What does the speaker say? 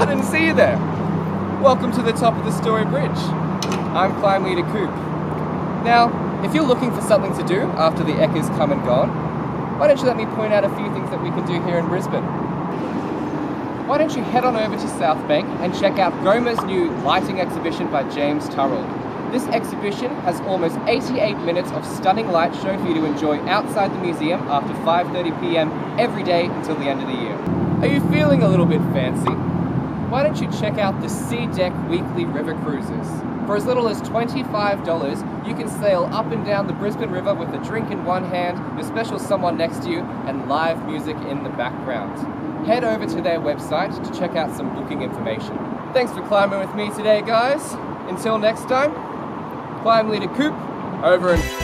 I didn't see you there. Welcome to the top of the Story Bridge. I'm Climb Leader Coop. Now, if you're looking for something to do after the Eckers come and gone, why don't you let me point out a few things that we can do here in Brisbane? Why don't you head on over to South Bank and check out Gomer's new lighting exhibition by James Turrell. This exhibition has almost 88 minutes of stunning light show for you to enjoy outside the museum after 5:30 p.m. every day until the end of the year. Are you feeling a little bit fancy? Why don't you check out the Sea Deck weekly river cruises? For as little as $25, you can sail up and down the Brisbane River with a drink in one hand, your special someone next to you, and live music in the background. Head over to their website to check out some booking information. Thanks for climbing with me today, guys. Until next time, Climb Leader Coop, over and